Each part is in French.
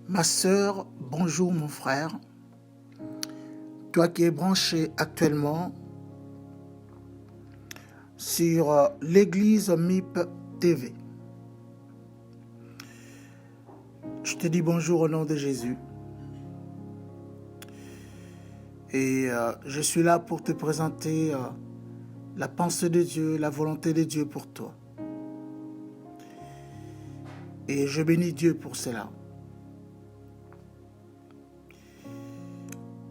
Ma sœur, bonjour mon frère, toi qui es branché actuellement sur l'église MIP TV. Je te dis bonjour au nom de Jésus. Et je suis là pour te présenter la pensée de Dieu, la volonté de Dieu pour toi. Et je bénis Dieu pour cela.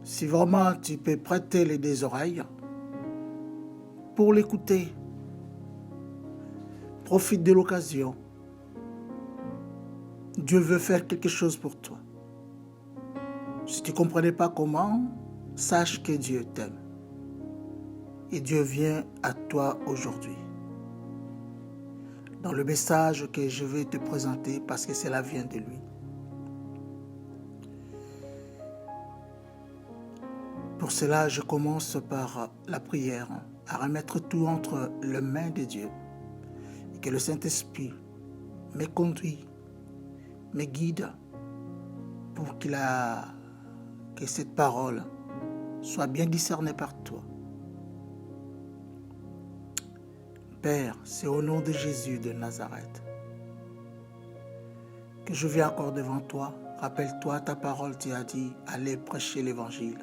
Si vraiment tu peux prêter les deux oreilles pour l'écouter, profite de l'occasion. Dieu veut faire quelque chose pour toi. Si tu ne comprenais pas comment, sache que Dieu t'aime. Et Dieu vient à toi aujourd'hui. Dans le message que je vais te présenter, parce que cela vient de lui. Pour cela, je commence par la prière, à remettre tout entre les mains de Dieu. Et que le Saint-Esprit me conduit, me guide, pour que cette parole soit bien discernée par toi. Père, c'est au nom de Jésus de Nazareth que je viens encore devant toi. Rappelle-toi, ta parole tu as dit, allez prêcher l'évangile.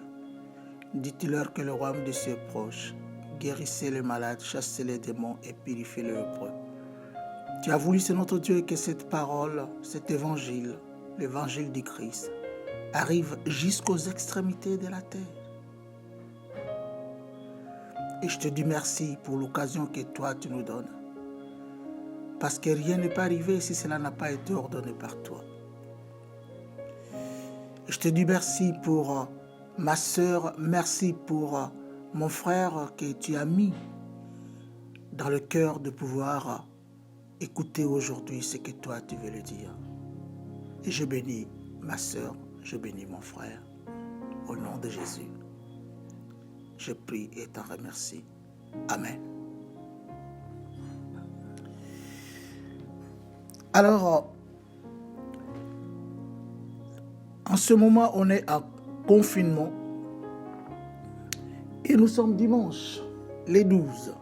Dites-leur que le royaume de Dieu est proche. Guérissez les malades, chassez les démons et purifiez les lépreux. Tu as voulu, c'est notre Dieu, que cette parole, cet évangile, l'évangile du Christ, arrive jusqu'aux extrémités de la terre. Et je te dis merci pour l'occasion que toi tu nous donnes. Parce que rien n'est pas arrivé si cela n'a pas été ordonné par toi. Et je te dis merci pour ma sœur, merci pour mon frère que tu as mis dans le cœur de pouvoir écouter aujourd'hui ce que toi tu veux le dire. Et je bénis ma sœur, je bénis mon frère. Au nom de Jésus, je prie et t'en remercie. Amen. Alors, en ce moment, on est en confinement et nous sommes dimanche, le 12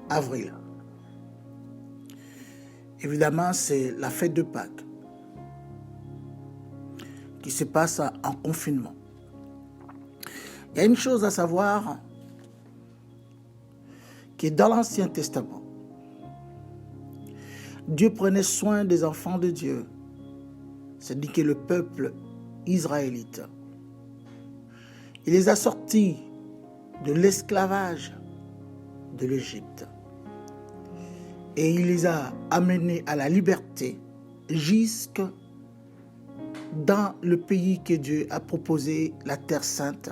avril. Évidemment, c'est la fête de Pâques qui se passe en confinement. Il y a une chose à savoir, que dans l'Ancien Testament, Dieu prenait soin des enfants de Dieu, c'est-à-dire que le peuple israélite. Il les a sortis de l'esclavage de l'Égypte et il les a amenés à la liberté jusque dans le pays que Dieu a proposé, la terre sainte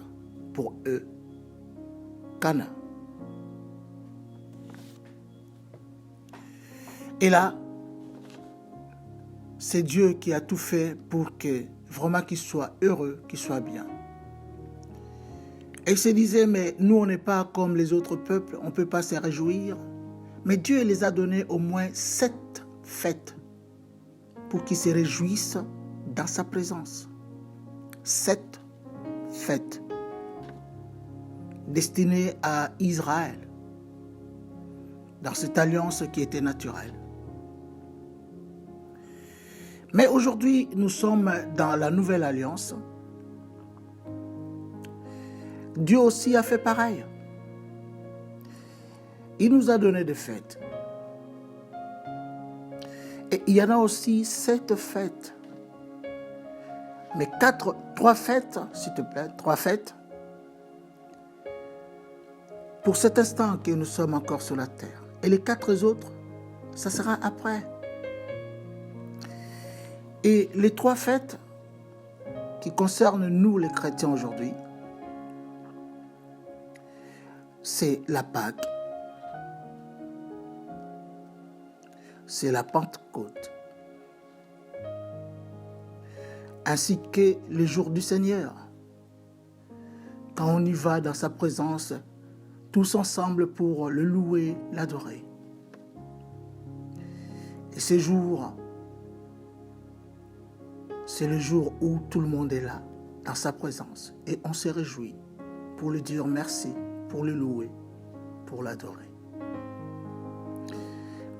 pour eux, Canaan. Et là, c'est Dieu qui a tout fait pour que vraiment qu'ils soient heureux, qu'ils soient bien. Et il se disait, mais nous on n'est pas comme les autres peuples, on ne peut pas se réjouir. Mais Dieu les a donné au moins 7 fêtes pour qu'ils se réjouissent dans sa présence. 7 fêtes destinées à Israël, dans cette alliance qui était naturelle. Mais aujourd'hui, nous sommes dans la nouvelle alliance. Dieu aussi a fait pareil. Il nous a donné des fêtes. Et il y en a aussi 7 fêtes. Mais 3 fêtes, s'il te plaît, 3 fêtes, pour cet instant que nous sommes encore sur la terre. Et les 4 autres, ça sera après. Et les 3 fêtes qui concernent nous les chrétiens aujourd'hui, c'est la Pâque, c'est la Pentecôte, ainsi que le jour du Seigneur, quand on y va dans sa présence, tous ensemble pour le louer, l'adorer. Et ces jours c'est le jour où tout le monde est là, dans sa présence. Et on se réjouit pour lui dire merci, pour le louer, pour l'adorer.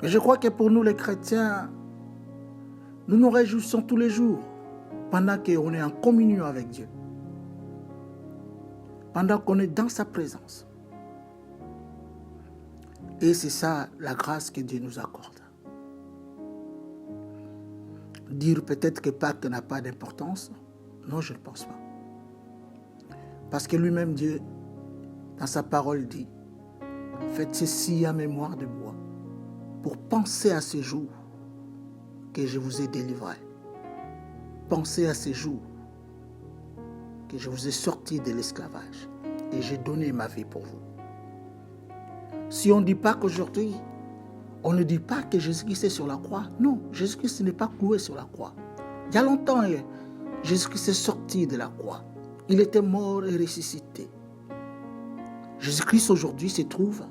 Mais je crois que pour nous les chrétiens, nous nous réjouissons tous les jours pendant qu'on est en communion avec Dieu. Pendant qu'on est dans sa présence. Et c'est ça la grâce que Dieu nous accorde. Dire peut-être que Pâques n'a pas d'importance, non, je ne pense pas. Parce que lui-même, Dieu, dans sa parole, dit « Faites ceci en mémoire de moi, pour penser à ce jour que je vous ai délivré. Pensez à ce jour que je vous ai sorti de l'esclavage et j'ai donné ma vie pour vous. » Si on ne dit pas qu'aujourd'hui, on ne dit pas que Jésus-Christ est sur la croix. Non, Jésus-Christ n'est pas cloué sur la croix. Il y a longtemps, Jésus-Christ est sorti de la croix. Il était mort et ressuscité. Jésus-Christ aujourd'hui se trouve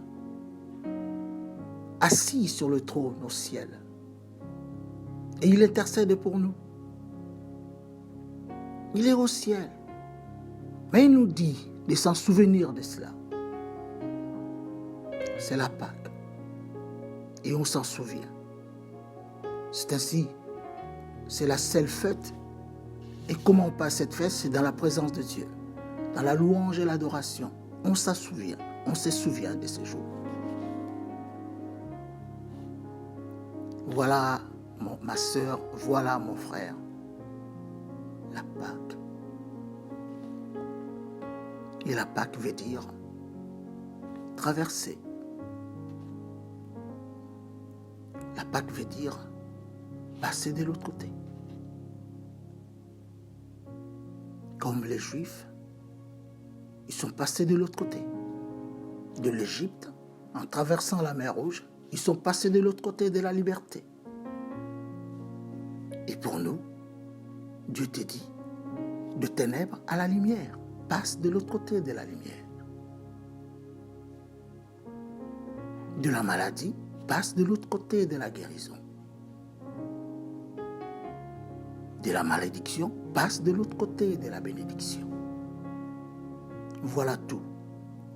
assis sur le trône au ciel. Et il intercède pour nous. Il est au ciel. Mais il nous dit de s'en souvenir de cela. C'est la Pâque. Et on s'en souvient. C'est ainsi. C'est la seule fête. Et comment on passe cette fête? C'est dans la présence de Dieu. Dans la louange et l'adoration. On s'en souvient. On se souvient de ces jours. Voilà ma sœur, voilà mon frère. La Pâque. Et la Pâque veut dire traverser. La Pâque veut dire passer de l'autre côté. Comme les Juifs, ils sont passés de l'autre côté. De l'Égypte, en traversant la mer Rouge, ils sont passés de l'autre côté de la liberté. Et pour nous, Dieu te dit, de ténèbres à la lumière, passe de l'autre côté de la lumière. De la maladie, passe de l'autre côté de la guérison. De la malédiction, passe de l'autre côté de la bénédiction. Voilà tout.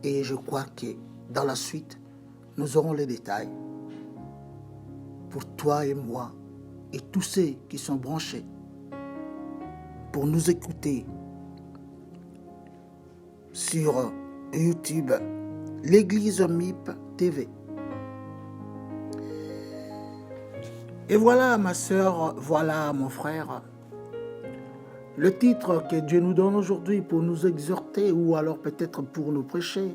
Et je crois que dans la suite, nous aurons les détails pour toi et moi et tous ceux qui sont branchés pour nous écouter sur YouTube, l'Église MIP TV. Et voilà ma sœur, voilà mon frère, le titre que Dieu nous donne aujourd'hui pour nous exhorter ou alors peut-être pour nous prêcher.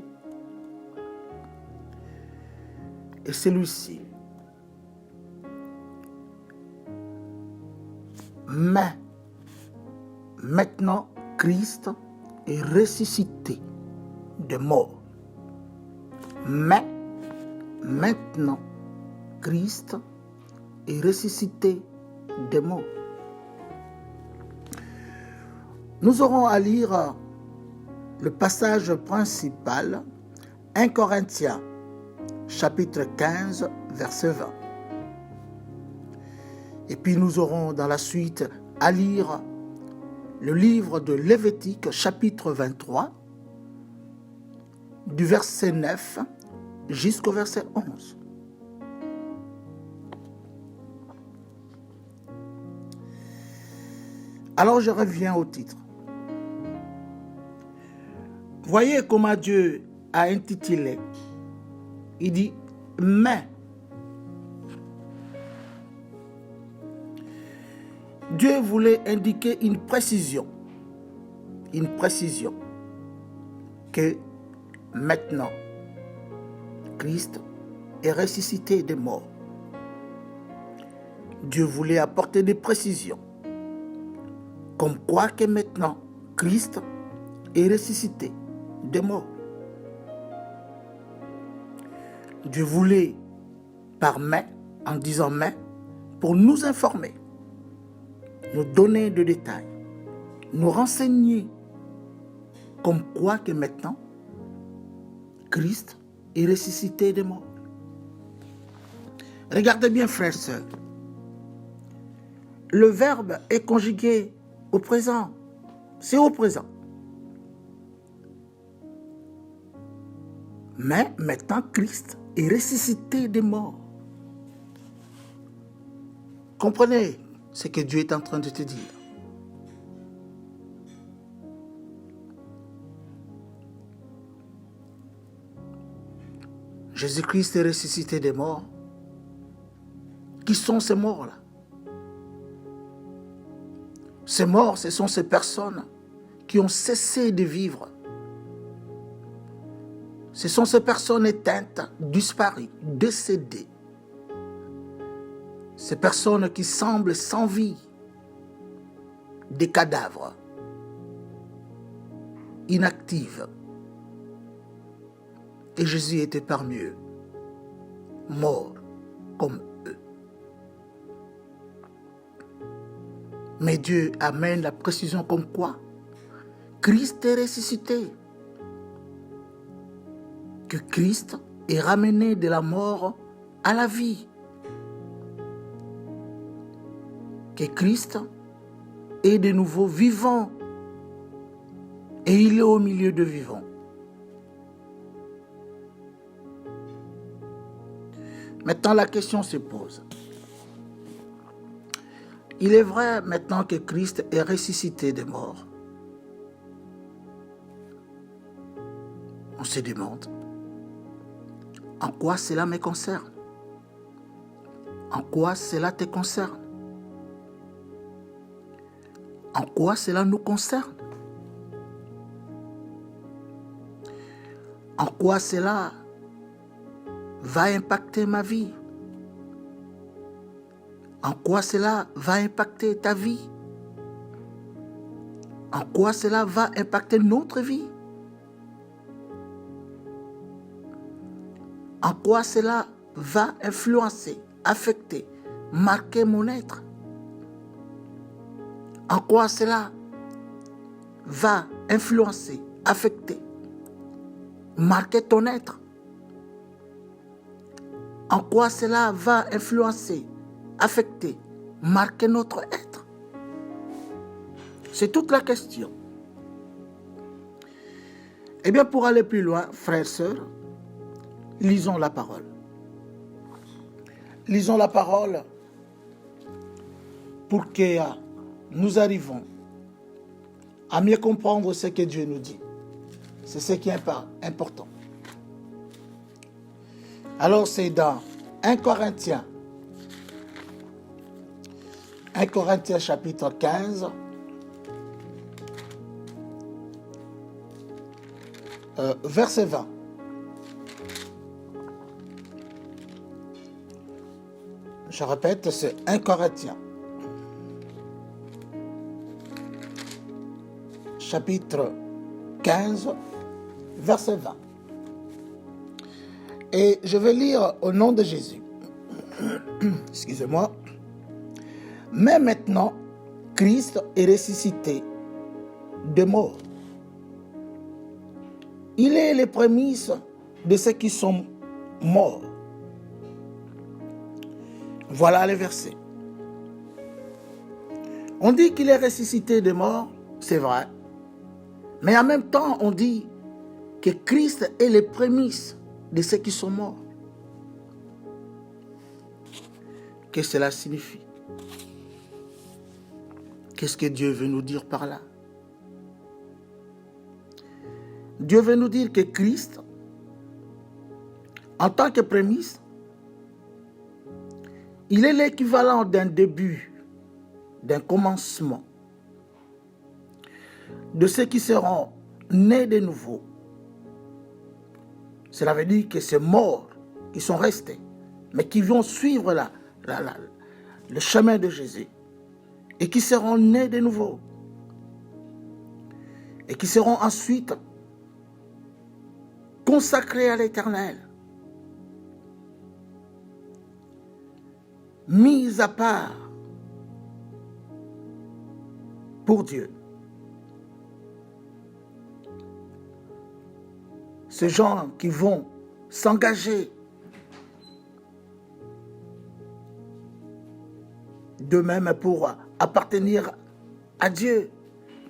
Et celui-ci. Mais maintenant, Christ est ressuscité de mort. Mais maintenant, Christ est ressuscité de mort. Nous aurons à lire le passage principal, 1 Corinthiens, chapitre 15, verset 20. Et puis nous aurons dans la suite à lire le livre de Lévitique, chapitre 23, du verset 9 jusqu'au verset 11. Alors je reviens au titre. Voyez comment Dieu a intitulé. Il dit « Mais ». Dieu voulait indiquer une précision que maintenant, Christ est ressuscité des morts. Dieu voulait apporter des précisions, comme quoi que maintenant, Christ est ressuscité des morts. Dieu voulait, par mais, en disant mais, pour nous informer, nous donner des détails, nous renseigner, comme quoi que maintenant, Christ est ressuscité des morts. Regardez bien, frères et sœurs. Le verbe est conjugué au présent. C'est au présent. Mais maintenant, Christ est ressuscité des morts. Comprenez ce que Dieu est en train de te dire. Jésus-Christ est ressuscité des morts. Qui sont ces morts-là? Ces morts, ce sont ces personnes qui ont cessé de vivre. Ce sont ces personnes éteintes, disparues, décédées. Ces personnes qui semblent sans vie, des cadavres, inactives. Et Jésus était parmi eux, mort comme eux. Mais Dieu amène la précision comme quoi Christ est ressuscité. Que Christ est ramené de la mort à la vie. Que Christ est de nouveau vivant. Et il est au milieu de vivants. Maintenant, la question se pose. Il est vrai maintenant que Christ est ressuscité des morts. On se demande, en quoi cela me concerne? En quoi cela te concerne? En quoi cela nous concerne? En quoi cela va impacter ma vie? En quoi cela va impacter ta vie? En quoi cela va impacter notre vie? En quoi cela va influencer, affecter, marquer mon être? En quoi cela va influencer, affecter, marquer ton être? En quoi cela va influencer, affecter, marquer notre être? C'est toute la question. Eh bien, pour aller plus loin, frères et sœurs, lisons la parole. Lisons la parole pour que nous arrivons à mieux comprendre ce que Dieu nous dit. C'est ce qui est important. Alors, c'est dans 1 Corinthiens chapitre 15, verset 20. Je répète, c'est 1 Corinthiens chapitre 15, verset 20. Et je vais lire au nom de Jésus. Excusez-moi. Mais maintenant, Christ est ressuscité de mort. Il est les prémices de ceux qui sont morts. Voilà les versets. On dit qu'il est ressuscité de mort, c'est vrai. Mais en même temps, on dit que Christ est les prémices de ceux qui sont morts. Qu'est-ce que cela signifie? Qu'est-ce que Dieu veut nous dire par là? Dieu veut nous dire que Christ, en tant que prémisse, il est l'équivalent d'un début, d'un commencement, de ceux qui seront nés de nouveau. Cela veut dire que ces morts qui sont restés, mais qui vont suivre le chemin de Jésus, et qui seront nés de nouveau, et qui seront ensuite consacrés à l'Éternel, mis à part pour Dieu. Ces gens qui vont s'engager d'eux-mêmes pour appartenir à Dieu,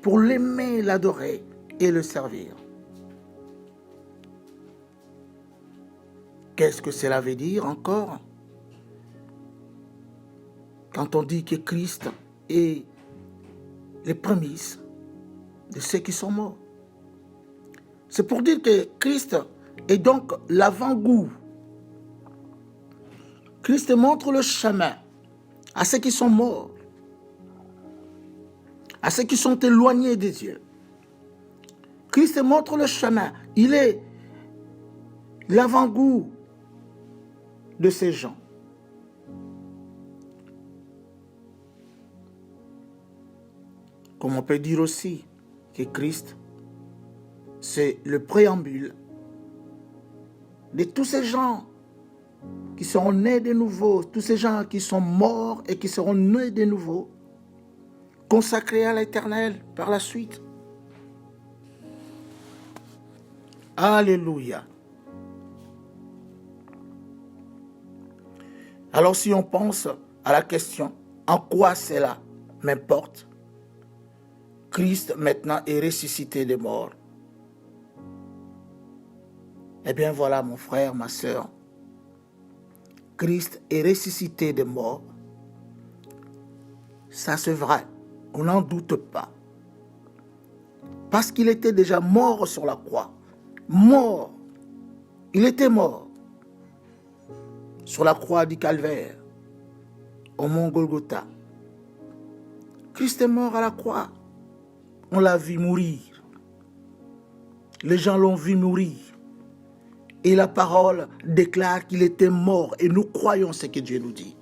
pour l'aimer, l'adorer et le servir. Qu'est-ce que cela veut dire encore? Quand on dit que Christ est les prémices de ceux qui sont morts. C'est pour dire que Christ est donc l'avant-goût. Christ montre le chemin à ceux qui sont morts, à ceux qui sont éloignés de Dieu. Christ montre le chemin. Il est l'avant-goût de ces gens. Comme on peut dire aussi que Christ, c'est le préambule de tous ces gens qui seront nés de nouveau, tous ces gens qui sont morts et qui seront nés de nouveau, consacrés à l'Éternel par la suite. Alléluia. Alors si on pense à la question, en quoi cela m'importe? Christ maintenant est ressuscité des morts. Eh bien voilà mon frère, ma sœur. Christ est ressuscité des morts. Ça c'est vrai, on n'en doute pas. Parce qu'il était déjà mort sur la croix. Mort. Il était mort. Sur la croix du Calvaire. Au mont Golgotha. Christ est mort à la croix. On l'a vu mourir. Les gens l'ont vu mourir. Et la parole déclare qu'il était mort. Et nous croyons ce que Dieu nous dit.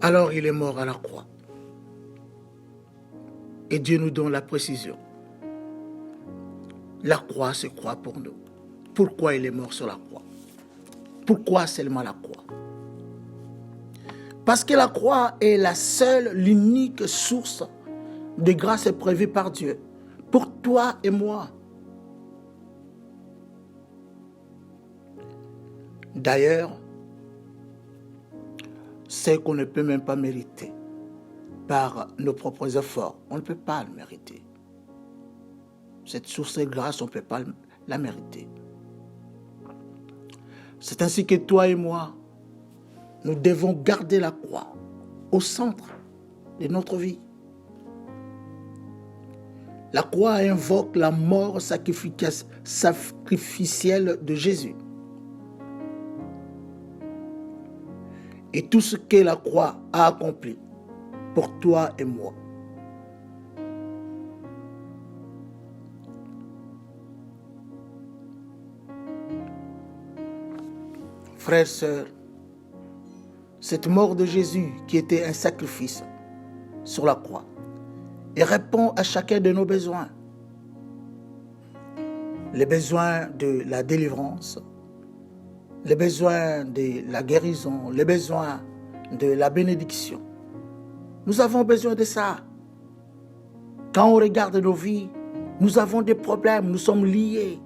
Alors il est mort à la croix. Et Dieu nous donne la précision. La croix se croit pour nous. Pourquoi il est mort sur la croix? Pourquoi seulement la croix? Parce que la croix est la seule, l'unique source de grâce prévue par Dieu pour toi et moi. D'ailleurs, c'est qu'on ne peut même pas mériter par nos propres efforts. On ne peut pas le mériter. Cette source de grâce, on ne peut pas la mériter. C'est ainsi que toi et moi, nous devons garder la croix au centre de notre vie. La croix invoque la mort sacrificielle de Jésus. Et tout ce que la croix a accompli pour toi et moi. Frères, sœurs, cette mort de Jésus qui était un sacrifice sur la croix et répond à chacun de nos besoins. Les besoins de la délivrance, les besoins de la guérison, les besoins de la bénédiction. Nous avons besoin de ça. Quand on regarde nos vies, nous avons des problèmes, nous sommes liés.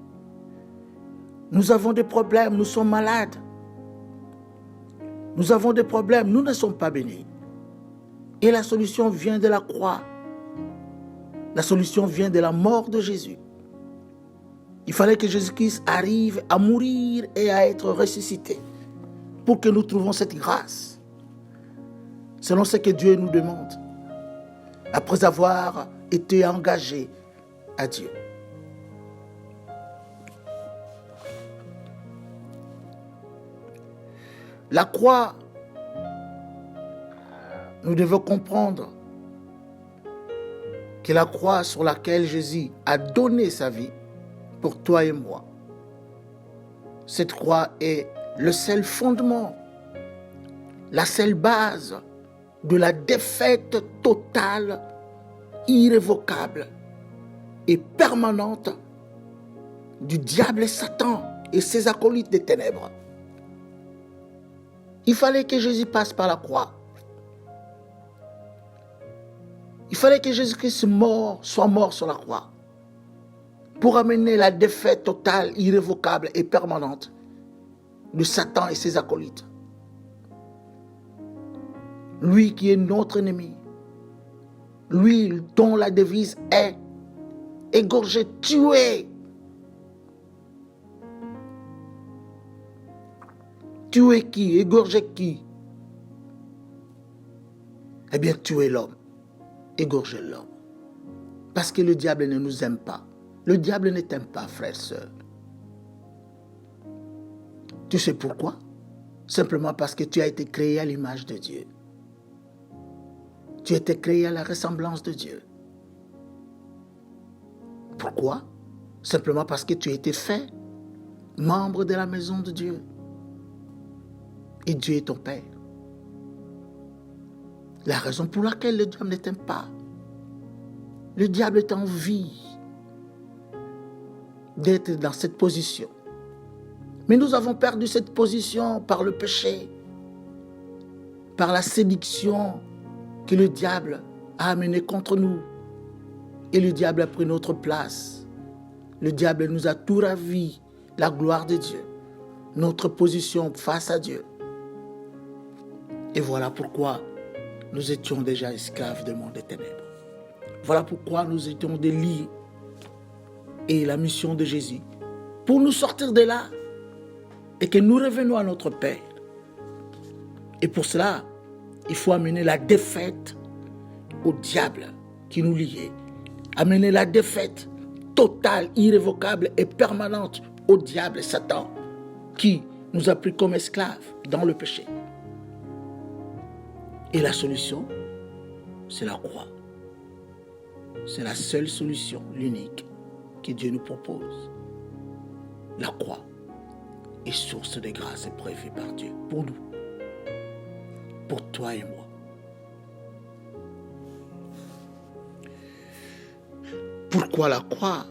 Nous avons des problèmes, nous sommes malades. Nous avons des problèmes, nous ne sommes pas bénis. Et la solution vient de la croix. La solution vient de la mort de Jésus. Il fallait que Jésus-Christ arrive à mourir et à être ressuscité pour que nous trouvions cette grâce. Selon ce que Dieu nous demande, après avoir été engagés à Dieu. La croix, nous devons comprendre que la croix sur laquelle Jésus a donné sa vie pour toi et moi. Cette croix est le seul fondement, la seule base de la défaite totale, irrévocable et permanente du diable et Satan et ses acolytes des ténèbres. Il fallait que Jésus passe par la croix. Il fallait que Jésus-Christ soit mort sur la croix pour amener la défaite totale, irrévocable et permanente de Satan et ses acolytes. Lui qui est notre ennemi. Lui dont la devise est égorger, tuer. Tuer qui? Égorger qui? Eh bien, tuer l'homme. Égorger l'homme. Parce que le diable ne nous aime pas. Le diable ne t'aime pas, frère, sœur. Tu sais pourquoi? Simplement parce que tu as été créé à l'image de Dieu. Tu as été créé à la ressemblance de Dieu. Pourquoi? Simplement parce que tu as été fait membre de la maison de Dieu. Et Dieu est ton Père. La raison pour laquelle le diable ne t'aime pas. Le diable est en vie d'être dans cette position. Mais nous avons perdu cette position par le péché, par la séduction que le diable a amenée contre nous. Et le diable a pris notre place. Le diable nous a tout ravi, la gloire de Dieu, notre position face à Dieu. Et voilà pourquoi nous étions déjà esclaves du monde des ténèbres. Voilà pourquoi nous étions des lits. Et la mission de Jésus, pour nous sortir de là, et que nous revenons à notre Père. Et pour cela, il faut amener la défaite au diable qui nous liait. Amener la défaite totale, irrévocable et permanente au diable, Satan, qui nous a pris comme esclaves dans le péché. Et la solution, c'est la croix. C'est la seule solution, l'unique, que Dieu nous propose. La croix est source de grâce prévue par Dieu pour nous, pour toi et moi. Pourquoi la croix?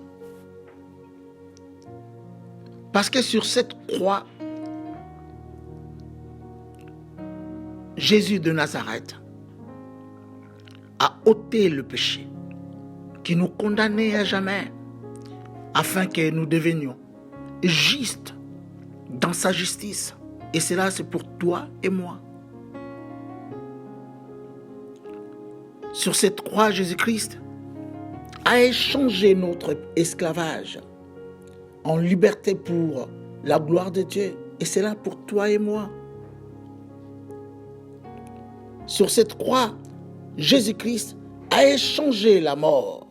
Parce que sur cette croix, Jésus de Nazareth a ôté le péché qui nous condamnait à jamais, afin que nous devenions justes dans sa justice. Et cela, c'est pour toi et moi. Sur cette croix, Jésus-Christ a échangé notre esclavage en liberté pour la gloire de Dieu. Et cela pour toi et moi. Sur cette croix, Jésus-Christ a échangé la mort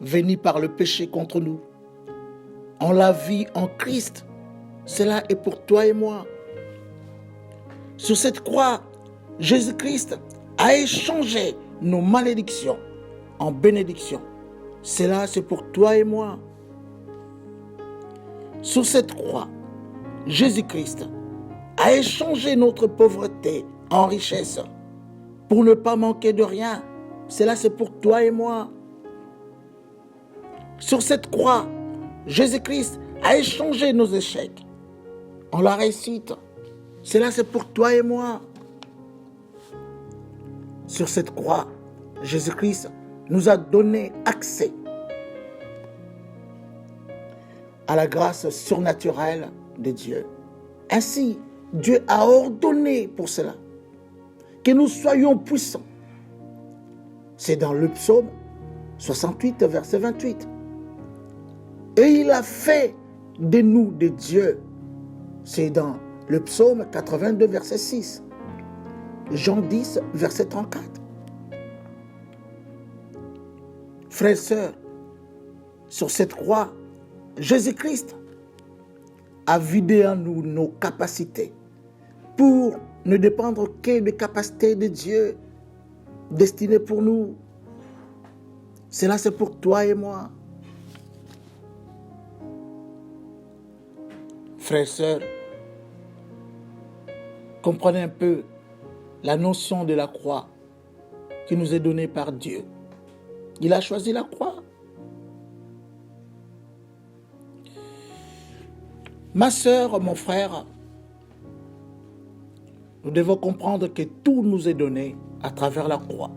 venue par le péché contre nous en la vie en Christ. Cela est pour toi et moi. Sur cette croix, Jésus-Christ a échangé nos malédictions en bénédictions. Cela, c'est pour toi et moi. Sur cette croix, Jésus-Christ a échangé notre pauvreté en richesse pour ne pas manquer de rien. Cela, c'est pour toi et moi. Sur cette croix, Jésus-Christ a échangé nos échecs en la réussite. Cela, c'est pour toi et moi. Sur cette croix, Jésus-Christ nous a donné accès à la grâce surnaturelle de Dieu. Ainsi, Dieu a ordonné pour cela que nous soyons puissants. C'est dans le psaume 68, verset 28. Et il a fait de nous des dieux. C'est dans le psaume 82, verset 6. Jean 10, verset 34. Frères et sœurs, sur cette croix, Jésus-Christ a vidé en nous nos capacités pour ne dépendre que des capacités de Dieu destinées pour nous. Cela, c'est pour toi et moi. Frères et sœurs, comprenez un peu la notion de la croix qui nous est donnée par Dieu. Il a choisi la croix. Ma sœur, mon frère, nous devons comprendre que tout nous est donné à travers la croix.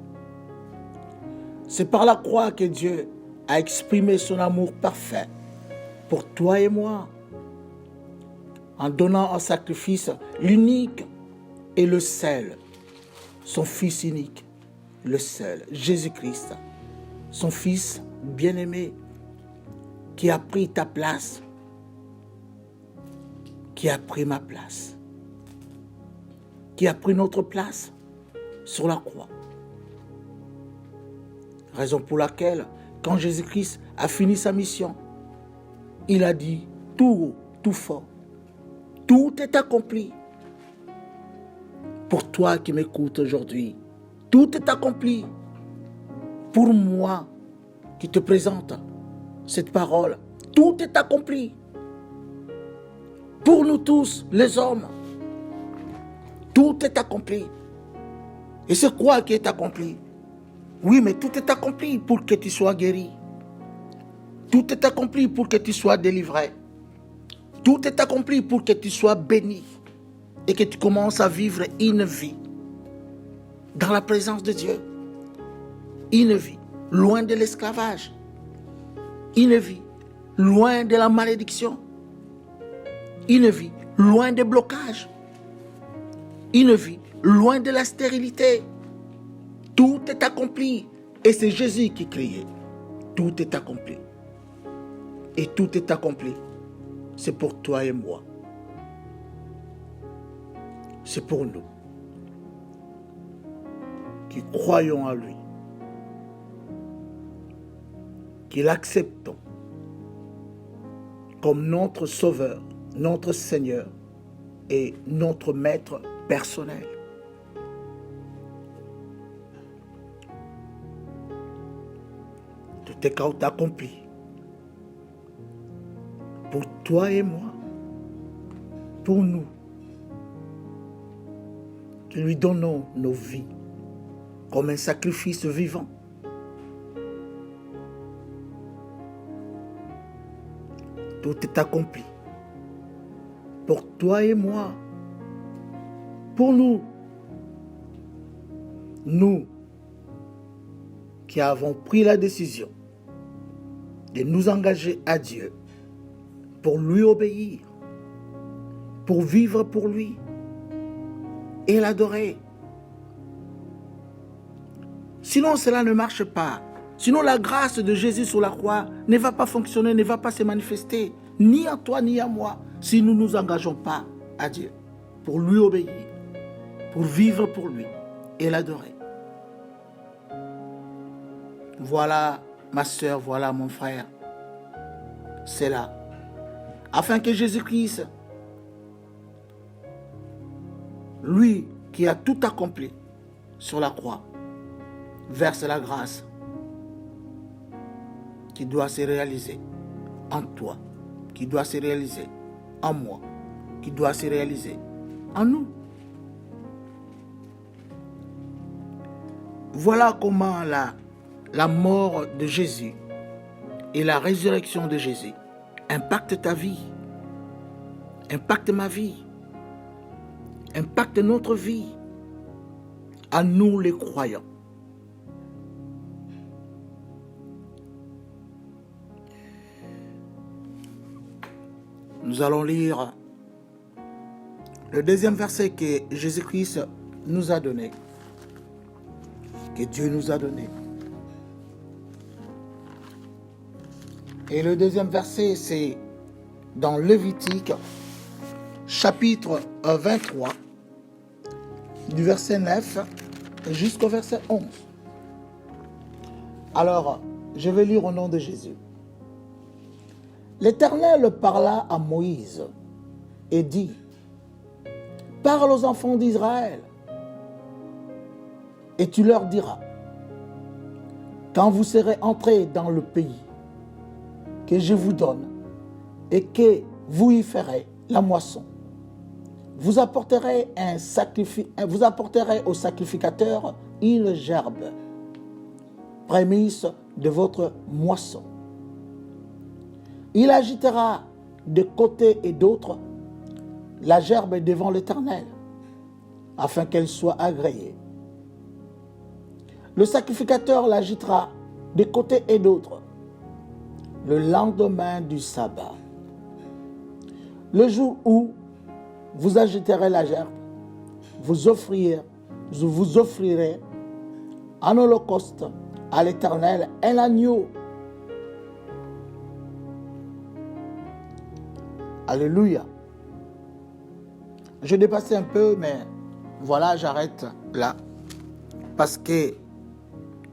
C'est par la croix que Dieu a exprimé son amour parfait pour toi et moi. en donnant en sacrifice l'unique et le seul, son Fils unique, le seul, Jésus-Christ, son Fils bien-aimé, qui a pris ta place, qui a pris ma place, qui a pris notre place sur la croix. Raison pour laquelle, quand Jésus-Christ a fini sa mission, il a dit tout haut, tout fort, tout est accompli. Pour toi qui m'écoutes aujourd'hui, tout est accompli. Pour moi qui te présente cette parole, tout est accompli. Pour nous tous, les hommes, tout est accompli. Et c'est quoi qui est accompli? Oui, mais tout est accompli pour que tu sois guéri. Tout est accompli pour que tu sois délivré. Tout est accompli pour que tu sois béni et que tu commences à vivre une vie dans la présence de Dieu. Une vie loin de l'esclavage. Une vie loin de la malédiction. Une vie loin des blocages. Une vie loin de la stérilité. Tout est accompli. Et c'est Jésus qui criait. Tout est accompli. Et tout est accompli. C'est pour toi et moi. C'est pour nous qui croyons en lui, qui l'acceptons comme notre Sauveur, notre Seigneur et notre Maître personnel. Tout est accompli pour toi et moi, pour nous. Nous lui donnons nos vies comme un sacrifice vivant. Tout est accompli pour toi et moi, pour nous. Nous qui avons pris la décision de nous engager à Dieu pour lui obéir, pour vivre pour lui et l'adorer. Sinon, cela ne marche pas. Sinon, la grâce de Jésus sur la croix ne va pas fonctionner, ne va pas se manifester, ni à toi, ni à moi, si nous ne nous engageons pas à Dieu pour lui obéir, pour vivre pour lui et l'adorer. Voilà, ma soeur, voilà, mon frère. C'est là. Afin que Jésus-Christ, lui qui a tout accompli sur la croix, verse la grâce qui doit se réaliser en toi, qui doit se réaliser en moi, qui doit se réaliser en nous. Voilà comment la mort de Jésus et la résurrection de Jésus impactent ta vie, impactent ma vie, impactent notre vie, à nous les croyants. Nous allons lire le deuxième verset que Jésus-Christ nous a donné, que Dieu nous a donné. Et le deuxième verset, c'est dans Lévitique, chapitre 23, du verset 9 jusqu'au verset 11. Alors, je vais lire au nom de Jésus. L'Éternel parla à Moïse et dit, « Parle aux enfants d'Israël, et tu leur diras, quand vous serez entrés dans le pays que je vous donne, et que vous y ferez la moisson, vous apporterez au sacrificateur une gerbe, prémisse de votre moisson. Il agitera de côté et d'autre la gerbe devant l'Éternel, afin qu'elle soit agréée. Le sacrificateur l'agitera de côté et d'autre le lendemain du sabbat, le jour où vous agiterez la gerbe, vous offrirez en holocauste à l'Éternel un agneau. Alléluia. Je dépassais un peu, mais voilà, j'arrête là. Parce que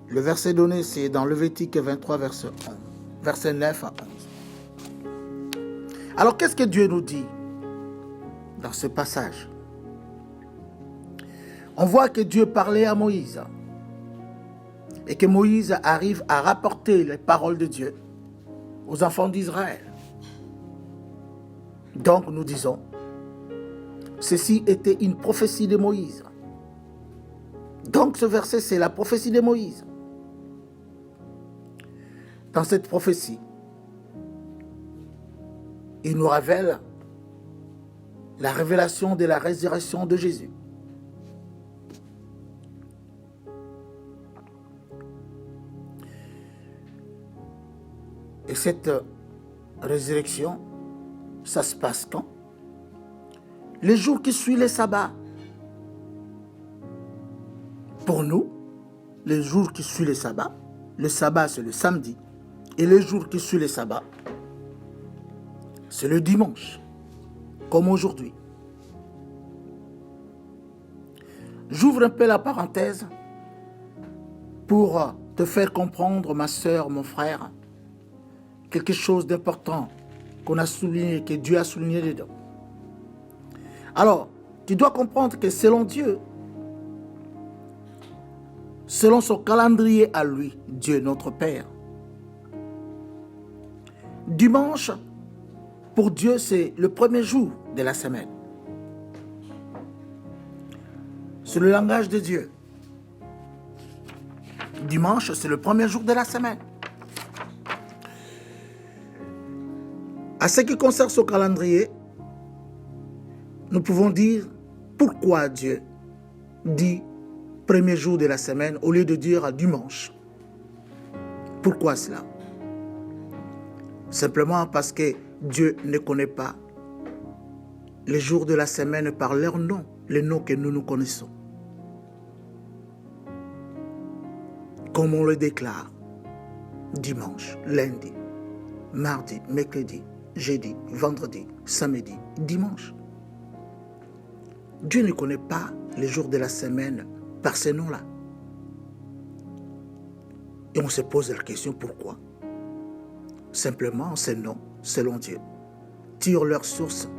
le verset donné, c'est dans Lévitique 23, verset 9 à 11. Alors, qu'est-ce que Dieu nous dit dans ce passage? On voit que Dieu parlait à Moïse et que Moïse arrive à rapporter les paroles de Dieu aux enfants d'Israël. Donc, nous disons, ceci était une prophétie de Moïse. Donc, ce verset, c'est la prophétie de Moïse. Dans cette prophétie, il nous révèle la révélation de la résurrection de Jésus. Et cette résurrection, ça se passe quand? Les jours qui suivent les sabbats. Pour nous, les jours qui suivent les sabbats, le sabbat c'est le samedi, et les jours qui suivent les sabbats, c'est le dimanche, comme aujourd'hui. J'ouvre un peu la parenthèse pour te faire comprendre, ma soeur, mon frère, quelque chose d'important qu'on a souligné, que Dieu a souligné dedans. Alors, tu dois comprendre que selon Dieu, selon son calendrier à lui, Dieu notre Père, dimanche, pour Dieu, c'est le premier jour de la semaine. C'est le langage de Dieu. Dimanche, c'est le premier jour de la semaine. À ce qui concerne ce calendrier, nous pouvons dire pourquoi Dieu dit premier jour de la semaine au lieu de dire dimanche. Pourquoi cela? Simplement parce que Dieu ne connaît pas les jours de la semaine par leur nom, les noms que nous connaissons. Comme on le déclare, dimanche, lundi, mardi, mercredi, jeudi, vendredi, samedi, dimanche. Dieu ne connaît pas les jours de la semaine par ces noms-là. Et on se pose la question pourquoi? Simplement, ces noms, selon Dieu, tirent leur source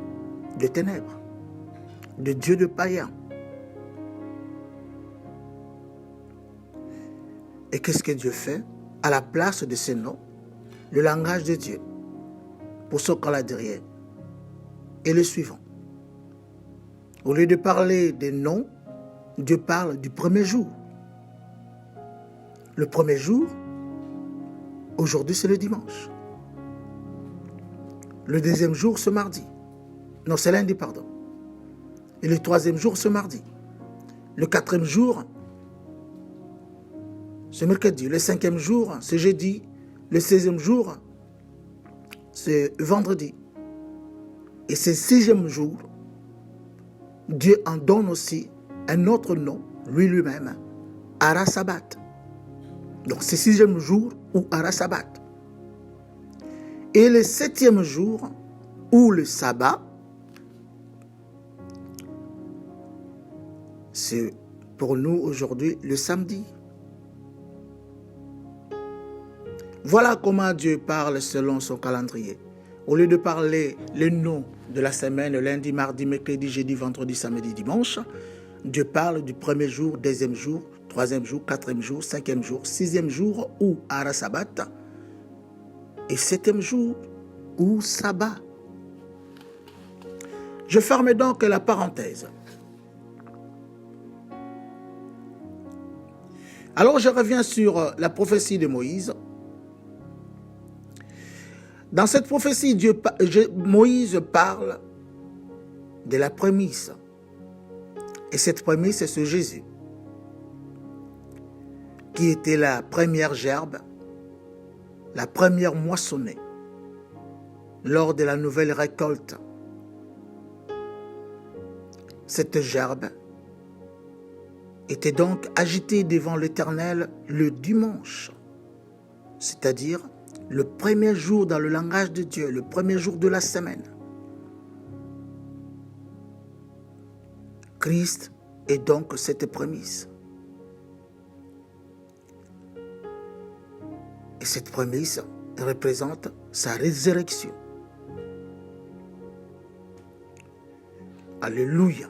de ténèbres, de dieux de païens. Et qu'est-ce que Dieu fait? À la place de ces noms, le langage de Dieu, pour ce calendrier, est le suivant. Au lieu de parler des noms, Dieu parle du premier jour. Le premier jour, aujourd'hui c'est le dimanche. Le deuxième jour, c'est mardi. Non, c'est lundi, pardon. Et le troisième jour, c'est mardi. Le quatrième jour, c'est mercredi. Le cinquième jour, c'est jeudi. Le 16e jour, c'est vendredi. Et ce 6e jour, Dieu en donne aussi un autre nom, lui-même, Arasabat. Donc c'est 6e jour ou Arasabat. Et le 7e jour, ou le sabbat, c'est pour nous aujourd'hui le samedi. Voilà comment Dieu parle selon son calendrier. Au lieu de parler les noms de la semaine, lundi, mardi, mercredi, jeudi, vendredi, samedi, dimanche, Dieu parle du premier jour, deuxième jour, troisième jour, quatrième jour, cinquième jour, 6e jour ou Arasabat et 7e jour ou sabbat. Je ferme donc la parenthèse. Alors je reviens sur la prophétie de Moïse. Dans cette prophétie, Moïse parle de la prémisse. Et cette prémisse, c'est ce Jésus, qui était la première gerbe, la première moissonnée, lors de la nouvelle récolte. Cette gerbe était donc agitée devant l'Éternel le dimanche, c'est-à-dire le premier jour dans le langage de Dieu, le premier jour de la semaine. Christ est donc cette prémisse. Et cette prémisse représente sa résurrection. Alléluia.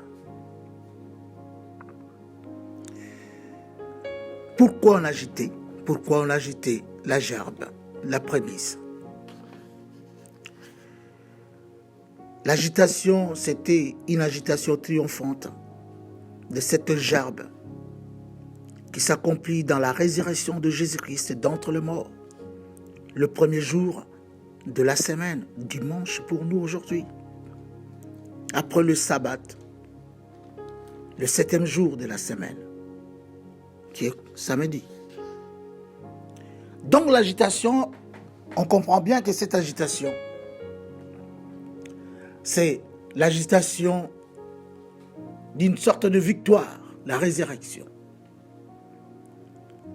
Pourquoi on agitait? Pourquoi on agitait la gerbe, la prémisse? L'agitation, c'était une agitation triomphante de cette gerbe qui s'accomplit dans la résurrection de Jésus-Christ d'entre les morts, le premier jour de la semaine, dimanche pour nous aujourd'hui, après le sabbat, le 7e jour de la semaine, qui est samedi. Donc l'agitation, on comprend bien que cette agitation, c'est l'agitation d'une sorte de victoire, la résurrection.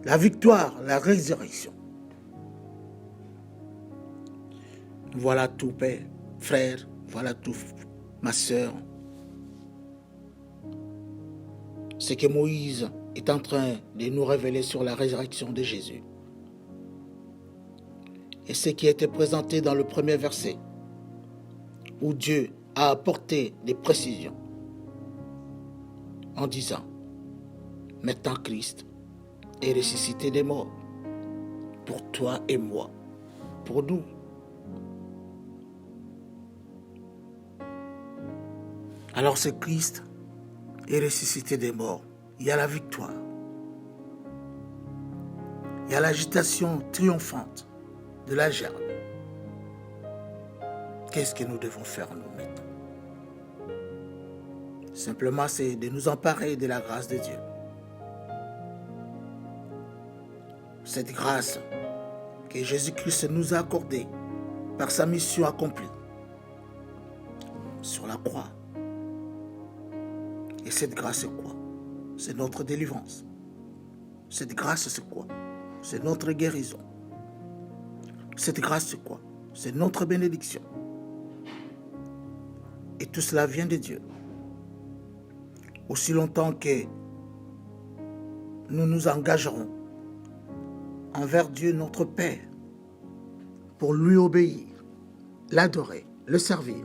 La victoire, la résurrection. Voilà tout, père, frère, voilà tout, ma sœur. Ce que Moïse est en train de nous révéler sur la résurrection de Jésus. Et ce qui a été présenté dans le premier verset, où Dieu a apporté des précisions en disant, maintenant Christ est ressuscité des morts, pour toi et moi, pour nous. Alors ce Christ est ressuscité des morts. Il y a la victoire. Il y a l'agitation triomphante de la gerbe. Qu'est-ce que nous devons faire nous maintenant? Simplement, c'est de nous emparer de la grâce de Dieu. Cette grâce que Jésus-Christ nous a accordée par sa mission accomplie sur la croix. Et cette grâce, c'est quoi? C'est notre délivrance. Cette grâce, c'est quoi? C'est notre guérison. Cette grâce, c'est quoi? C'est notre bénédiction. Et tout cela vient de Dieu. Aussi longtemps que nous nous engagerons envers Dieu notre Père pour lui obéir, l'adorer, le servir.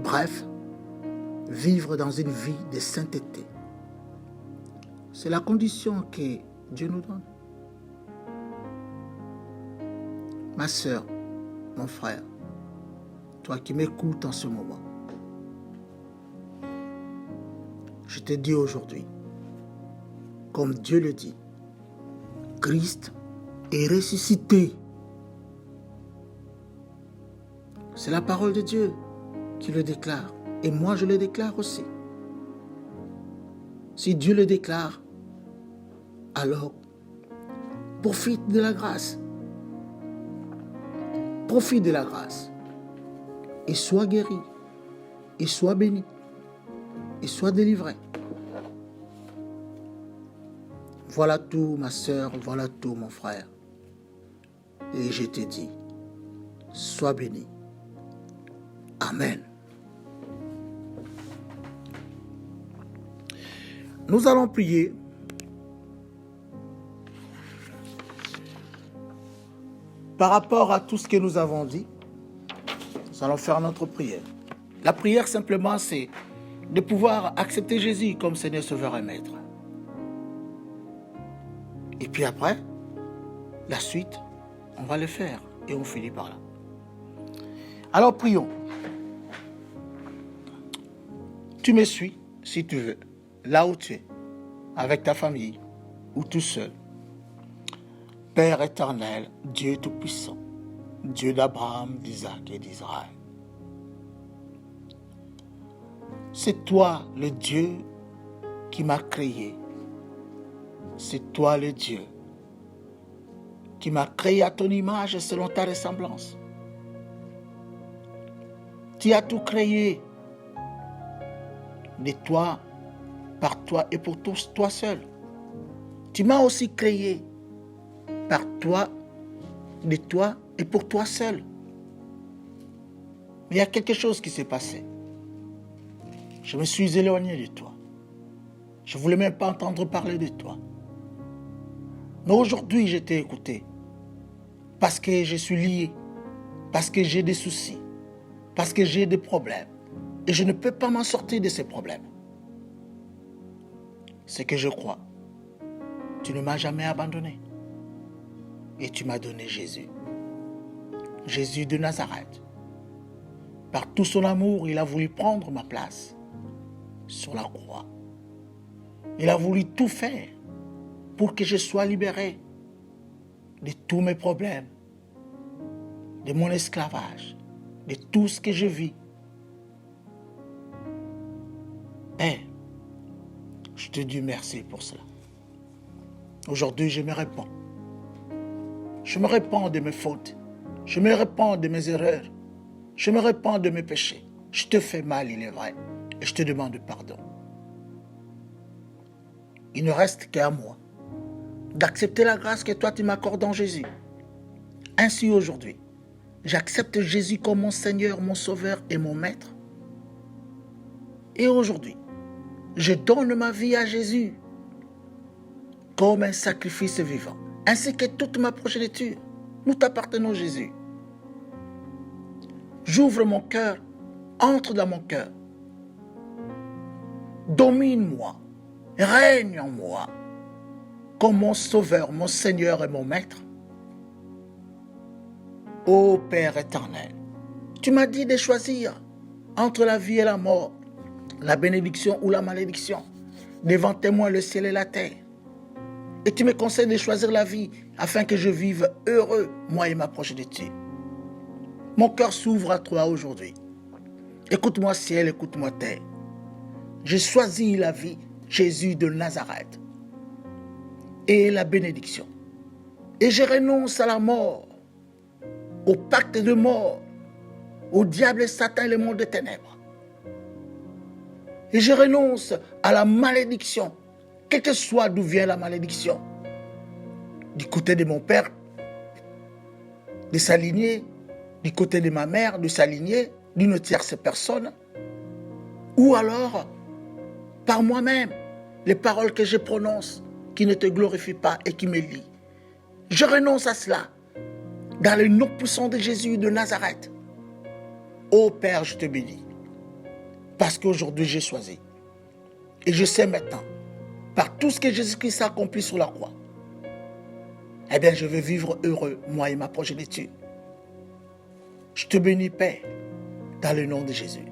Bref, vivre dans une vie de sainteté. C'est la condition que Dieu nous donne. Ma sœur, mon frère, toi qui m'écoutes en ce moment, je te dis aujourd'hui, comme Dieu le dit, Christ est ressuscité. C'est la parole de Dieu qui le déclare. Et moi, je le déclare aussi. Si Dieu le déclare, alors profite de la grâce. Profite de la grâce. Et sois guéri. Et sois béni. Et sois délivré. Voilà tout, ma sœur, voilà tout, mon frère. Et je te dis, sois béni. Amen. Nous allons prier. Par rapport à tout ce que nous avons dit, nous allons faire notre prière. La prière, simplement, c'est de pouvoir accepter Jésus comme Seigneur, Sauveur et Maître. Et puis après, la suite, on va le faire et on finit par là. Alors prions. Tu me suis, si tu veux, là où tu es, avec ta famille ou tout seul. Père éternel, Dieu tout-puissant, Dieu d'Abraham, d'Isaac et d'Israël. C'est toi le Dieu qui m'a créé. C'est toi le Dieu qui m'a créé à ton image et selon ta ressemblance. Tu as tout créé de toi, par toi et pour tous, toi seul. Tu m'as aussi créé par toi, de toi et pour toi seul. Mais il y a quelque chose qui s'est passé. Je me suis éloigné de toi. Je ne voulais même pas entendre parler de toi. Mais aujourd'hui, je t'ai écouté. Parce que je suis lié. Parce que j'ai des soucis. Parce que j'ai des problèmes. Et je ne peux pas m'en sortir de ces problèmes. C'est que je crois. Tu ne m'as jamais abandonné. Et tu m'as donné Jésus. Jésus de Nazareth. Par tout son amour, il a voulu prendre ma place sur la croix. Il a voulu tout faire pour que je sois libéré de tous mes problèmes, de mon esclavage, de tout ce que je vis. Et je te dis merci pour cela. Aujourd'hui, je me répands. Je me répands de mes fautes. Je me répands de mes erreurs. Je me répands de mes péchés. Je te fais mal, il est vrai. Et je te demande pardon. Il ne reste qu'à moi d'accepter la grâce que toi tu m'accordes en Jésus. Ainsi aujourd'hui, j'accepte Jésus comme mon Seigneur, mon Sauveur et mon Maître. Et aujourd'hui, je donne ma vie à Jésus comme un sacrifice vivant, ainsi que toute ma progéniture. Nous t'appartenons, Jésus. J'ouvre mon cœur, entre dans mon cœur. Domine-moi, règne en moi, comme mon Sauveur, mon Seigneur et mon Maître. Ô Père éternel, tu m'as dit de choisir entre la vie et la mort, la bénédiction ou la malédiction. Devant témoin le ciel et la terre. Et tu me conseilles de choisir la vie afin que je vive heureux, moi et ma progéniture. Mon cœur s'ouvre à toi aujourd'hui. Écoute-moi ciel, écoute-moi terre. J'ai choisi la vie, Jésus de Nazareth, et la bénédiction. Et je renonce à la mort, au pacte de mort, au diable et Satan et le monde des ténèbres. Et je renonce à la malédiction, quelle que soit d'où vient la malédiction. Du côté de mon père, de sa lignée, du côté de ma mère, de sa lignée, d'une tierce personne, ou alors par moi-même, les paroles que je prononce, qui ne te glorifient pas et qui me lient. Je renonce à cela, dans le nom puissant de Jésus de Nazareth. Ô Père, je te bénis, parce qu'aujourd'hui j'ai choisi. Et je sais maintenant, par tout ce que Jésus-Christ a accompli sur la croix, eh bien je vais vivre heureux, moi et ma progéniture. Je te bénis, Père, dans le nom de Jésus.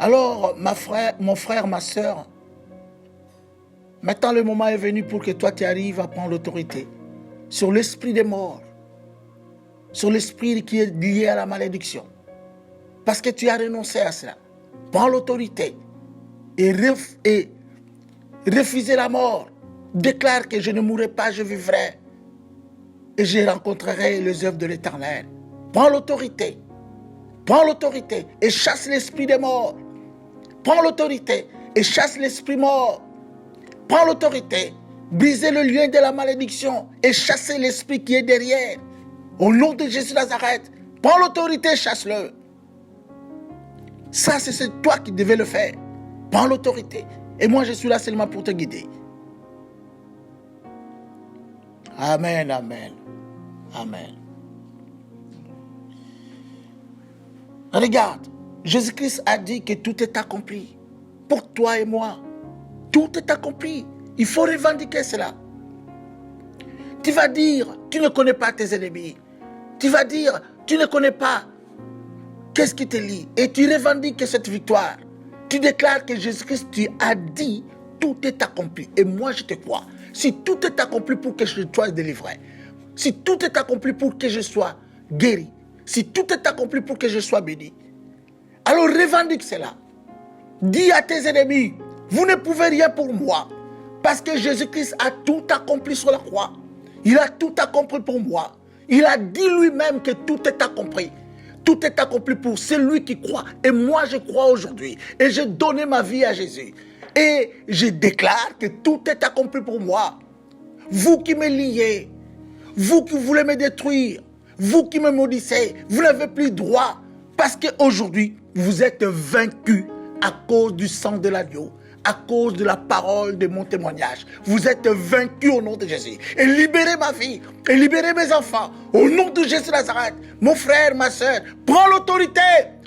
Alors, mon frère, ma soeur, maintenant le moment est venu pour que toi tu arrives à prendre l'autorité sur l'esprit des morts, sur l'esprit qui est lié à la malédiction. Parce que tu as renoncé à cela. Prends l'autorité et refusez la mort. Déclare que je ne mourrai pas, je vivrai. Et je rencontrerai les œuvres de l'Éternel. Prends l'autorité. Prends l'autorité et chasse l'esprit des morts. Prends l'autorité et chasse l'esprit mort. Prends l'autorité. Brisez le lien de la malédiction et chassez l'esprit qui est derrière. Au nom de Jésus de Nazareth, prends l'autorité et chasse-le. Ça, c'est toi qui devais le faire. Prends l'autorité. Et moi, je suis là seulement pour te guider. Amen, amen, amen. Regarde, Jésus-Christ a dit que tout est accompli. Pour toi et moi, tout est accompli. Il faut revendiquer cela. Tu vas dire, tu ne connais pas tes ennemis. Tu vas dire, tu ne connais pas qu'est-ce qui te lie. Et tu revendiques cette victoire. Tu déclares que Jésus-Christ, tu as dit, tout est accompli. Et moi, je te crois. Si tout est accompli pour que je sois délivré, si tout est accompli pour que je sois guéri, si tout est accompli pour que je sois béni, alors revendique cela. Dis à tes ennemis, vous ne pouvez rien pour moi, parce que Jésus-Christ a tout accompli sur la croix. Il a tout accompli pour moi. Il a dit lui-même que tout est accompli. Tout est accompli pour celui qui croit. Et moi, je crois aujourd'hui. Et j'ai donné ma vie à Jésus. Et je déclare que tout est accompli pour moi. Vous qui me liez, vous qui voulez me détruire, vous qui me maudissez, vous n'avez plus droit. Parce qu'aujourd'hui, vous êtes vaincus à cause du sang de l'agneau, à cause de la parole de mon témoignage. Vous êtes vaincus au nom de Jésus. Et libérez ma vie, et libérez mes enfants. Au nom de Jésus de Nazareth, mon frère, ma soeur, prends l'autorité,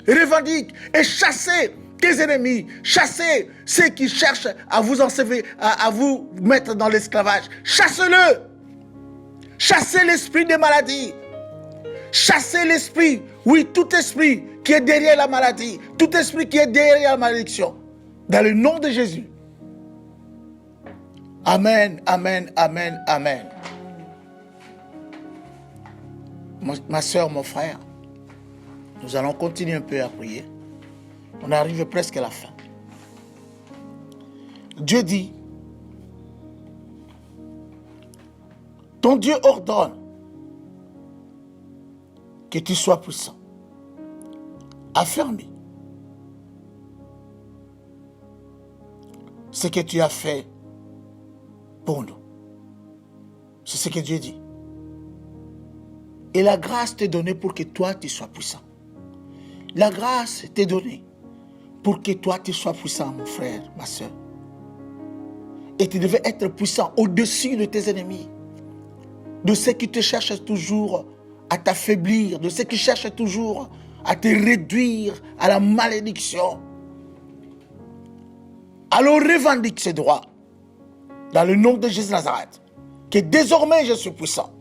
revendique et chassez tes ennemis, chassez ceux qui cherchent à vous ensevelir, à vous mettre dans l'esclavage. Chassez-le. Chassez l'esprit des maladies. Chassez l'esprit, oui, tout esprit qui est derrière la maladie, tout esprit qui est derrière la malédiction. Dans le nom de Jésus. Amen, amen, amen, amen. Ma soeur, mon frère, nous allons continuer un peu à prier. On arrive presque à la fin. Dieu dit, ton Dieu ordonne que tu sois puissant, affermi. Ce que tu as fait pour nous. C'est ce que Dieu dit. Et la grâce t'est donnée pour que toi, tu sois puissant. La grâce t'est donnée pour que toi, tu sois puissant, mon frère, ma soeur. Et tu devais être puissant au-dessus de tes ennemis, de ceux qui te cherchent toujours à t'affaiblir, de ceux qui cherchent toujours à te réduire à la malédiction. Alors revendique ces droits dans le nom de Jésus de Nazareth, que désormais je suis puissant.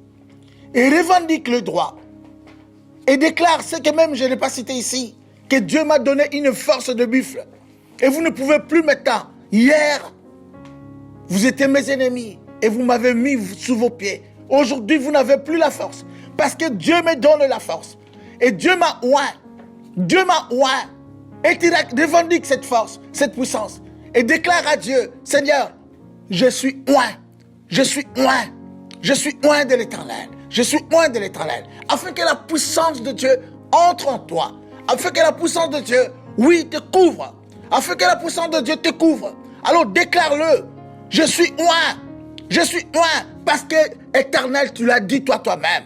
Et revendique le droit et déclare ce que même je n'ai pas cité ici, que Dieu m'a donné une force de buffle. Et vous ne pouvez plus maintenant. Hier, vous étiez mes ennemis et vous m'avez mis sous vos pieds. Aujourd'hui, vous n'avez plus la force parce que Dieu me donne la force. Et Dieu m'a oint. Dieu m'a oint. Et tu revendiques cette force, cette puissance. Et déclare à Dieu, Seigneur, je suis oint. Je suis oint. Je suis oint de l'Éternel. Je suis oint de l'Éternel. Afin que la puissance de Dieu entre en toi. Afin que la puissance de Dieu, oui, te couvre. Afin que la puissance de Dieu te couvre. Alors déclare-le. Je suis oint. Je suis oint. Parce que, Éternel, tu l'as dit toi-même.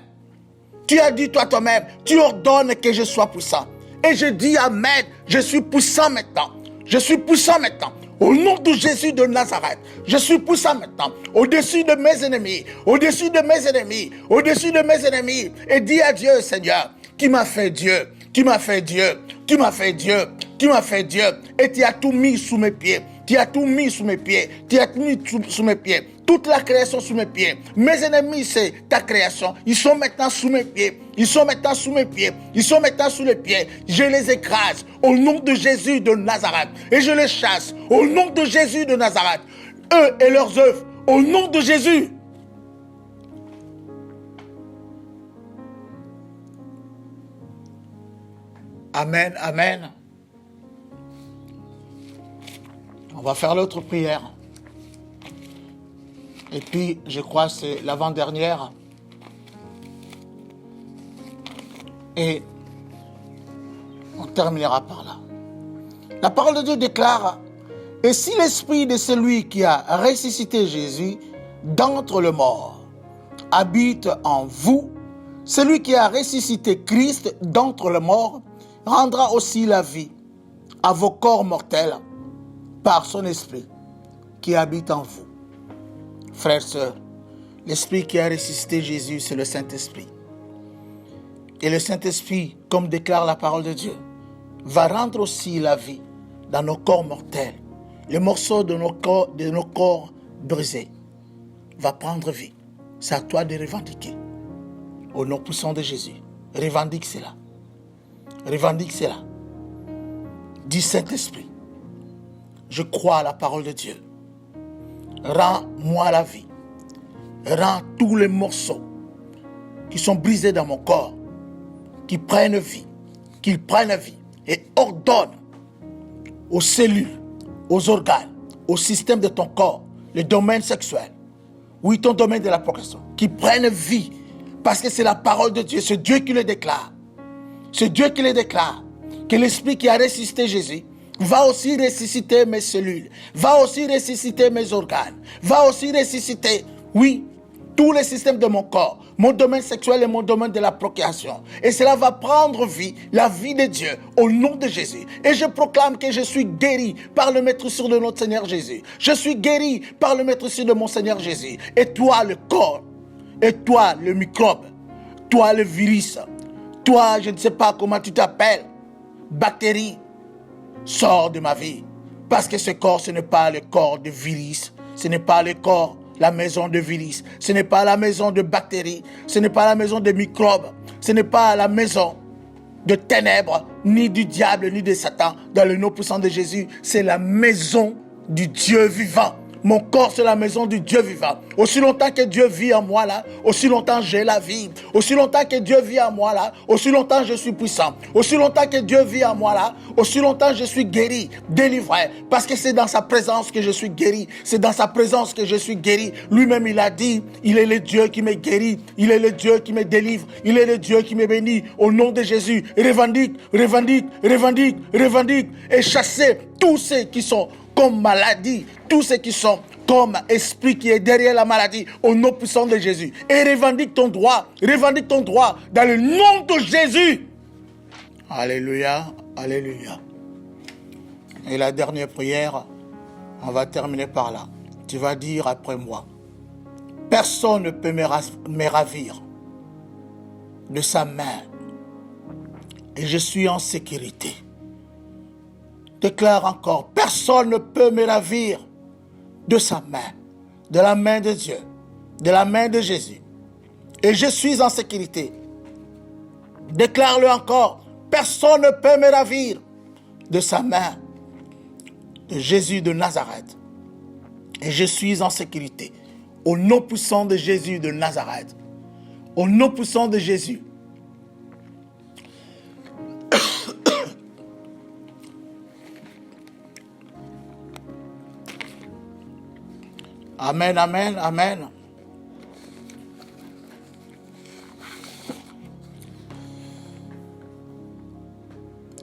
Tu as dit toi-même. Tu ordonnes que je sois puissant. Et je dis Amen. Je suis puissant maintenant. Je suis puissant maintenant. Au nom de Jésus de Nazareth, je suis puissant maintenant, au-dessus de mes ennemis, au-dessus de mes ennemis, au-dessus de mes ennemis. Et dis à Dieu, Seigneur, qui m'a fait Dieu, qui m'a fait Dieu, qui m'a fait Dieu, qui m'a fait Dieu. Et tu as tout mis sous mes pieds, tu as tout mis sous mes pieds, tu as tout mis sous mes pieds. Toute la création sous mes pieds. Mes ennemis, c'est ta création. Ils sont maintenant sous mes pieds. Ils sont maintenant sous mes pieds. Ils sont maintenant sous les pieds. Je les écrase au nom de Jésus de Nazareth. Et je les chasse au nom de Jésus de Nazareth. Eux et leurs œuvres au nom de Jésus. Amen, amen. On va faire l'autre prière. Et puis, je crois que c'est l'avant-dernière. Et on terminera par là. La parole de Dieu déclare, « Et si l'esprit de celui qui a ressuscité Jésus d'entre les morts habite en vous, celui qui a ressuscité Christ d'entre les morts rendra aussi la vie à vos corps mortels par son esprit qui habite en vous. » Frères, sœurs, l'esprit qui a ressuscité Jésus, c'est le Saint-Esprit. Et le Saint-Esprit, comme déclare la parole de Dieu, va rendre aussi la vie dans nos corps mortels. Les morceaux de nos corps brisés va prendre vie. C'est à toi de revendiquer. Au nom puissant de Jésus, revendique cela. Revendique cela. Dis Saint-Esprit, je crois à la parole de Dieu. Rends-moi la vie. Rends tous les morceaux qui sont brisés dans mon corps, qui prennent vie, qu'ils prennent vie et ordonne aux cellules, aux organes, au système de ton corps, le domaine sexuel, oui, ton domaine de la procréation, qui prennent vie, parce que c'est la parole de Dieu, c'est Dieu qui le déclare. Ce Dieu qui les déclare, que l'Esprit qui a ressuscité Jésus, va aussi ressusciter mes cellules, va aussi ressusciter mes organes, va aussi ressusciter, oui, tous les systèmes de mon corps, mon domaine sexuel et mon domaine de la procréation. Et cela va prendre vie, la vie de Dieu, au nom de Jésus. Et je proclame que je suis guéri par le maîtrise de notre Seigneur Jésus. Je suis guéri par le maîtrise de mon Seigneur Jésus. Et toi, le corps, et toi, le microbe, toi, le virus, toi, je ne sais pas comment tu t'appelles, bactérie, sors de ma vie. Parce que ce corps, ce n'est pas le corps de virus, ce n'est pas le corps, la maison de virus, ce n'est pas la maison de bactéries, ce n'est pas la maison de microbes, ce n'est pas la maison de ténèbres, ni du diable, ni de Satan, dans le nom puissant de Jésus. C'est la maison du Dieu vivant. Mon corps, c'est la maison du Dieu vivant. Aussi longtemps que Dieu vit en moi là, aussi longtemps j'ai la vie. Aussi longtemps que Dieu vit en moi là, aussi longtemps je suis puissant. Aussi longtemps que Dieu vit en moi là, aussi longtemps je suis guéri, délivré. Parce que c'est dans sa présence que je suis guéri. C'est dans sa présence que je suis guéri. Lui-même, il a dit, il est le Dieu qui me guérit. Il est le Dieu qui me délivre. Il est le Dieu qui me bénit. Au nom de Jésus, revendique, revendique, revendique, revendique. Et chassez tous ceux qui sont comme maladie, tous ceux qui sont comme esprit qui est derrière la maladie, au nom puissant de Jésus. Et revendique ton droit dans le nom de Jésus. Alléluia, alléluia. Et la dernière prière, on va terminer par là. Tu vas dire après moi, personne ne peut me ravir de sa main et je suis en sécurité. Déclare encore, personne ne peut me ravir de sa main, de la main de Dieu, de la main de Jésus. Et je suis en sécurité. Déclare-le encore, personne ne peut me ravir de sa main, de Jésus de Nazareth. Et je suis en sécurité. Au nom puissant de Jésus de Nazareth. Au nom puissant de Jésus. Amen, amen, amen.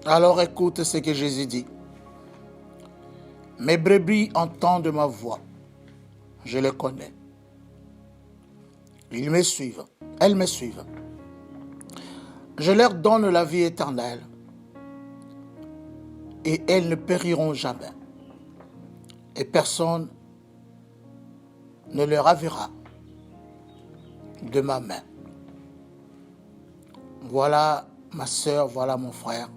Alors écoute ce que Jésus dit. Mes brebis entendent ma voix. Je les connais. Ils me suivent. Elles me suivent. Je leur donne la vie éternelle. Et elles ne périront jamais. Et personne ne le ravira de ma main. Voilà ma soeur, voilà mon frère.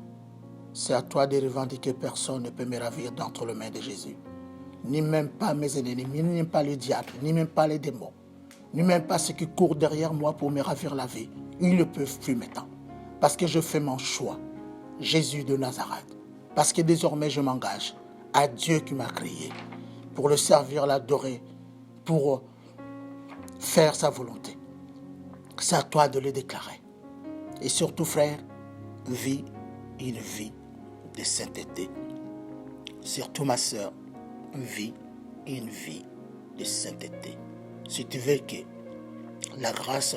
C'est à toi de revendiquer, personne ne peut me ravir d'entre les mains de Jésus. Ni même pas mes ennemis, ni même pas le diable, ni même pas les démons, ni même pas ceux qui courent derrière moi pour me ravir la vie. Ils ne peuvent plus maintenant. Parce que je fais mon choix, Jésus de Nazareth. Parce que désormais je m'engage à Dieu qui m'a créé pour le servir, l'adorer, pour faire sa volonté. C'est à toi de le déclarer. Et surtout, frère, vis une vie de sainteté. Surtout, ma soeur, vis une vie de sainteté. Si tu veux que la grâce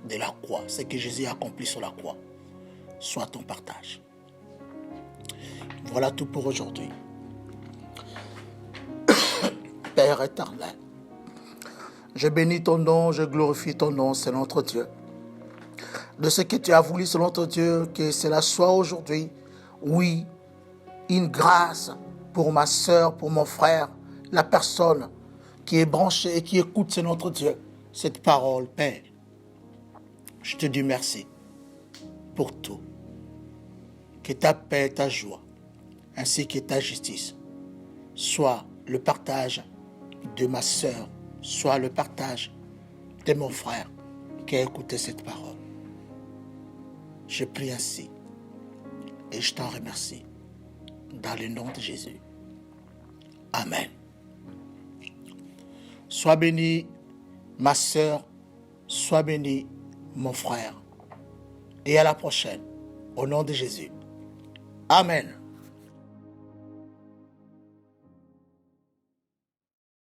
de la croix, ce que Jésus a accompli sur la croix, soit ton partage. Voilà tout pour aujourd'hui. Père éternel, je bénis ton nom, je glorifie ton nom, c'est notre Dieu. De ce que tu as voulu, c'est notre Dieu, que cela soit aujourd'hui, oui, une grâce pour ma soeur, pour mon frère, la personne qui est branchée et qui écoute, c'est notre Dieu, cette parole, Père. Je te dis merci pour tout. Que ta paix, ta joie, ainsi que ta justice, soit le partage de ma soeur, soit le partage de mon frère qui a écouté cette parole. Je prie ainsi et je t'en remercie dans le nom de Jésus. Amen. Sois béni, ma soeur, sois béni, mon frère. Et à la prochaine, au nom de Jésus. Amen.